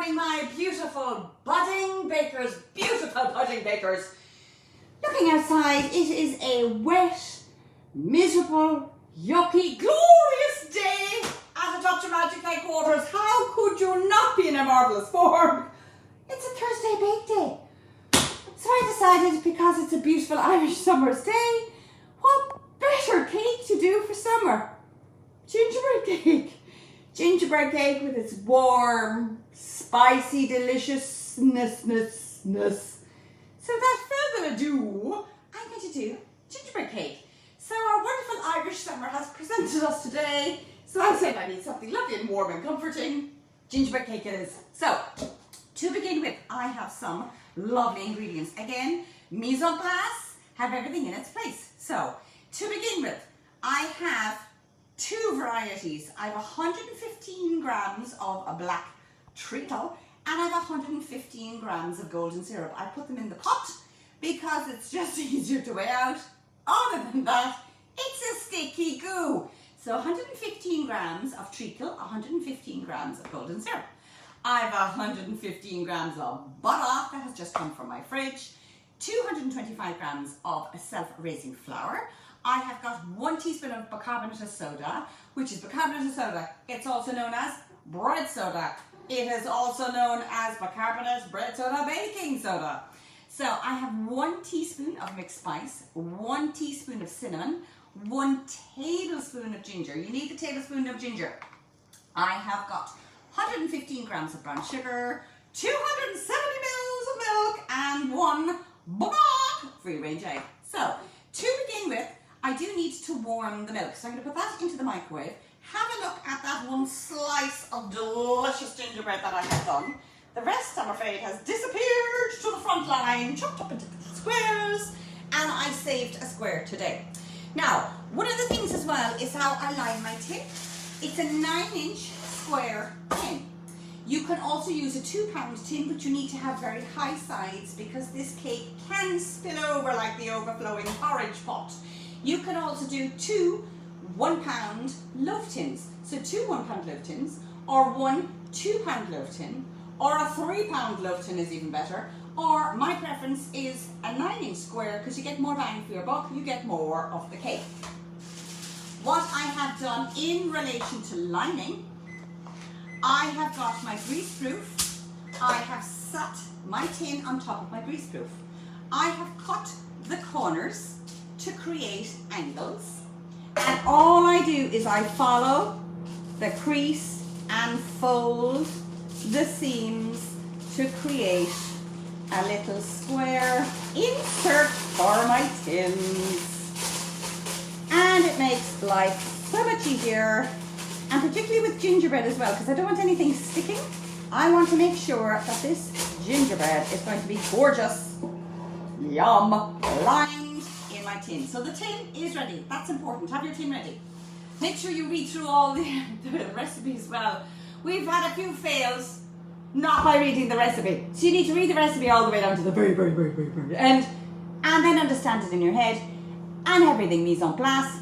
morning, my beautiful budding bakers, Looking outside, it is a wet, miserable, yucky, glorious day at Dr. Magic headquarters. How could you not be in a marvellous form? It's a Thursday bake day. So I decided, because it's a beautiful Irish summer's day, what better cake to do for summer? Gingerbread cake. Gingerbread cake with its warm, spicy deliciousness. So without further ado, I'm going to do gingerbread cake. So our wonderful Irish summer has presented us today. So I said I need something lovely and warm and comforting. Gingerbread cake it is. So, to begin with, I have some lovely ingredients. Again, mise en place, have everything in its place. So, to begin with, I have two varieties. I have 115 grams of a Black Treacle and I have 115 grams of golden syrup. I put them in the pot because it's just easier to weigh out. Other than that, it's a sticky goo. So 115 grams of treacle, 115 grams of golden syrup. I have 115 grams of butter that has just come from my fridge, 225 grams of self-raising flour. I have got 1 teaspoon of bicarbonate of soda, which is bicarbonate of soda. It's also known as bread soda. It is also known as bicarbonate bread soda, baking soda. So I have 1 teaspoon of mixed spice, 1 teaspoon of cinnamon, 1 tablespoon of ginger. You need the tablespoon of ginger. I have got 115 grams of brown sugar, 270 mils of milk, and 1 free range egg. So to begin with, I do need to warm the milk. So I'm going to put that into the microwave. Have a look at that 1 slice of delicious gingerbread that I have done. The rest, I'm afraid, has disappeared to the front line, chopped up into squares, and I saved a square today. Now, one of the things as well is how I line my tin. It's a 9-inch square tin. You can also use a 2-pound tin, but you need to have very high sides because this cake can spill over like the overflowing porridge pot. You can also do 2 1-pound loaf tins. So 2 1-pound loaf tins, or 1 2-pound loaf tin, or a 3-pound loaf tin is even better. Or my preference is a 9-inch square because you get more bang for your buck, you get more of the cake. What I have done in relation to lining, I have got my greaseproof. I have sat my tin on top of my greaseproof. I have cut the corners to create angles. And all I do is I follow the crease and fold the seams to create a little square insert for my tins. And it makes life so much easier, and particularly with gingerbread as well, because I don't want anything sticking. I want to make sure that this gingerbread is going to be gorgeous, yum, lined in my tin. So the tin is ready. That's important. Have your tin ready. Make sure you read through all the recipe as well. We've had a few fails not by reading the recipe. So you need to read the recipe all the way down to the very end, and then understand it in your head, and everything mise en place.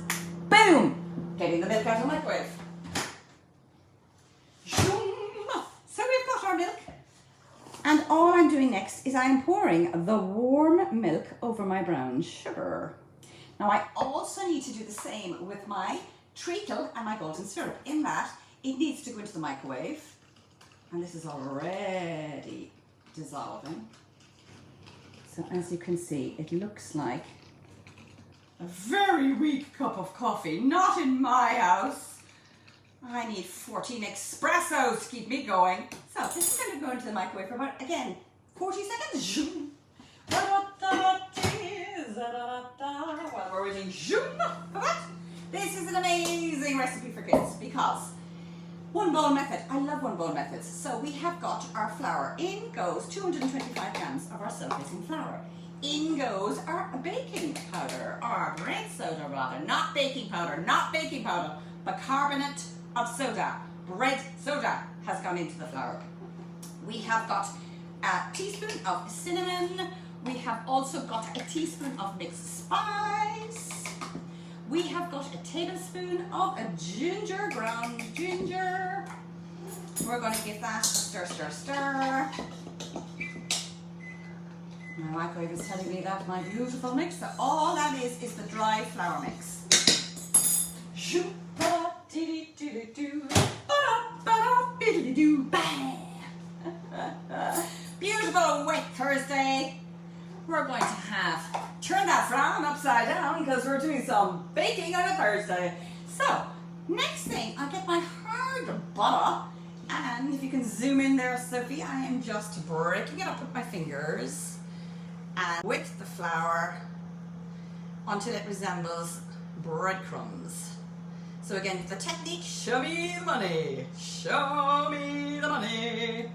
Boom! Getting the milk out of the microwave. So we've got our milk, and all I'm doing next is I'm pouring the warm milk over my brown sugar. Now I also need to do the same with my treacle and my golden syrup, in that it needs to go into the microwave. And this is already dissolving. So as you can see, it looks like a very weak cup of coffee. Not in my house. I need 14 espressos to keep me going. So this is going to go into the microwave for about, again, 40 seconds. While we're waiting for that. This is an amazing recipe for kids because 1 bowl method. I love 1 bowl methods. So we have got our flour. In goes 225 grams of our self-raising flour. In goes our baking powder, or bread soda rather, not baking powder, bicarbonate of soda. Bread soda has gone into the flour. We have got a teaspoon of cinnamon. We have also got a teaspoon of mixed spice. We have got a tablespoon of a ground ginger. We're going to give that a stir, stir, stir. My microwave is telling me that my beautiful mix, that all that is the dry flour mix. Beautiful wet Thursday. We're going to turn that frown upside down because we're doing some baking on a Thursday. So, next thing, I'll get my hard butter, and if you can zoom in there, Sophie, I am just breaking it up with my fingers and with the flour until it resembles breadcrumbs. So again, the technique, show me the money, show me the money.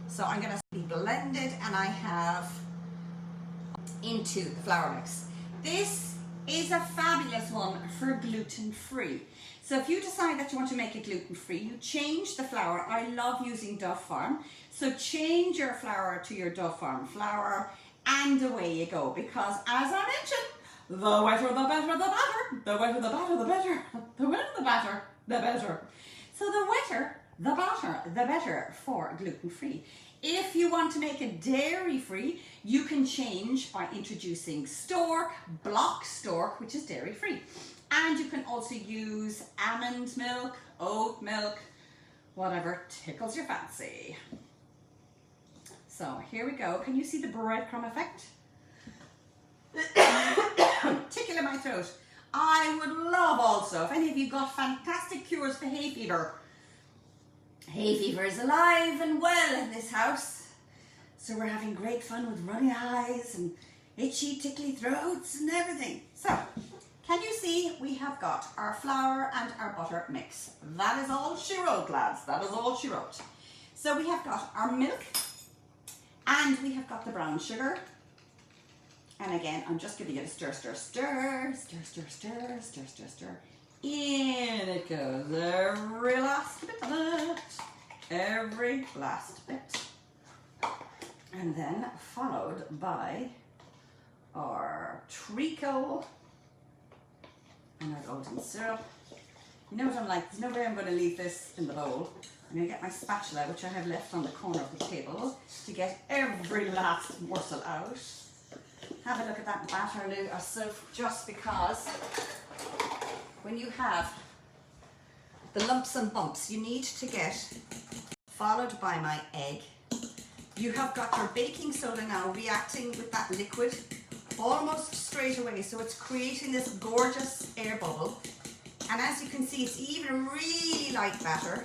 So I'm going to be blended, and I have into the flour mix. This is a fabulous one for gluten-free. So if you decide that you want to make it gluten-free, you change the flour. I love using Dove Farm. So change your flour to your Dove Farm flour, and away you go. Because as I mentioned, the wetter the better the batter. The wetter the batter the better. The wetter the batter the better. So the wetter the batter the better for gluten-free. If you want to make it dairy-free, you can change by introducing stork, block stork, which is dairy-free. And you can also use almond milk, oat milk, whatever tickles your fancy. So here we go. Can you see the breadcrumb effect? Tickle in my throat. I would love also, if any of you got fantastic cures for hay fever. Hay fever is alive and well in this house. So we're having great fun with runny eyes and itchy, tickly throats and everything. So, can you see we have got our flour and our butter mix. That is all she wrote, lads. That is all she wrote. So we have got our milk, and we have got the brown sugar. And again, I'm just giving it a stir, stir, stir, stir, stir, stir, stir, stir, stir. In it goes, every last bit of it, every last bit. And then followed by our treacle and our golden syrup. You know what I'm like, there's no way I'm going to leave this in the bowl. I'm going to get my spatula, which I have left on the corner of the table, to get every last morsel out. Have a look at that batter, Lou, or Soph, just because when you have the lumps and bumps, you need to get, followed by my egg. You have got your baking soda now reacting with that liquid almost straight away, so it's creating this gorgeous air bubble. And as you can see, it's even a really light batter.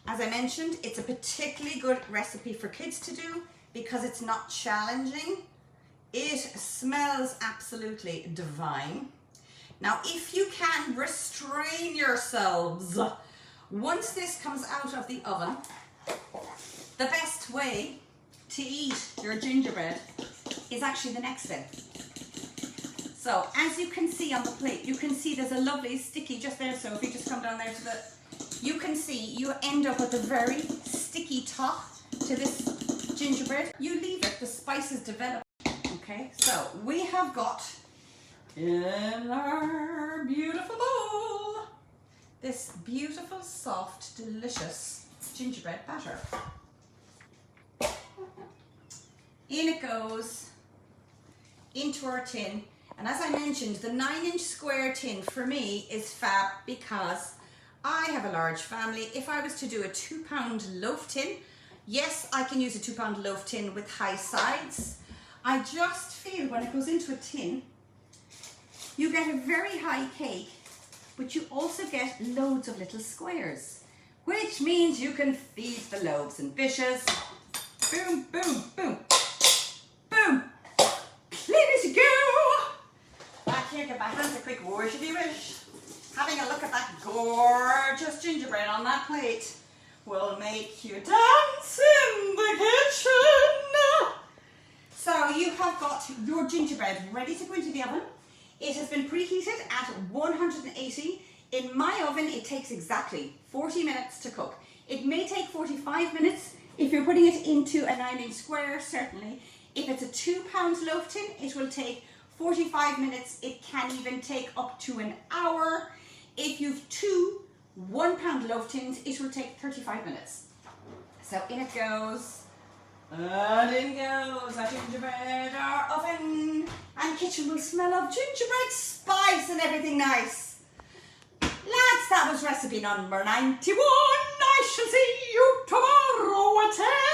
As I mentioned, it's a particularly good recipe for kids to do because it's not challenging. It smells absolutely divine. Now, if you can restrain yourselves, once this comes out of the oven, the best way to eat your gingerbread is actually the next day. So, as you can see on the plate, you can see there's a lovely sticky just there. So if you just come down there to the, you can see you end up with a very sticky top to this gingerbread. You leave it, the spices develop. Okay, so we have got in our beautiful bowl this beautiful, soft, delicious gingerbread batter. In it goes into our tin. And as I mentioned, the 9-inch square tin for me is fab because I have a large family. If I was to do a 2-pound loaf tin, yes, I can use a 2-pound loaf tin with high sides. I just feel when it goes into a tin, you get a very high cake, but you also get loads of little squares, which means you can feed the loaves and fishes. Boom, boom, boom, boom. Clean as you go. Back here, get my hands a quick washity wish. Having a look at that gorgeous gingerbread on that plate will make you dance in the kitchen. So you have got your gingerbread ready to go into the oven. It has been preheated at 180. In my oven, it takes exactly 40 minutes to cook. It may take 45 minutes if you're putting it into a 9-inch square, certainly. If it's a 2-pound loaf tin, it will take 45 minutes. It can even take up to an hour. If you've 2 1 pound loaf tins, it will take 35 minutes. So in it goes, and in goes a gingerbread or oven, and kitchen will smell of gingerbread spice and everything nice. Lads, that was recipe number 91. I shall see you tomorrow at 10.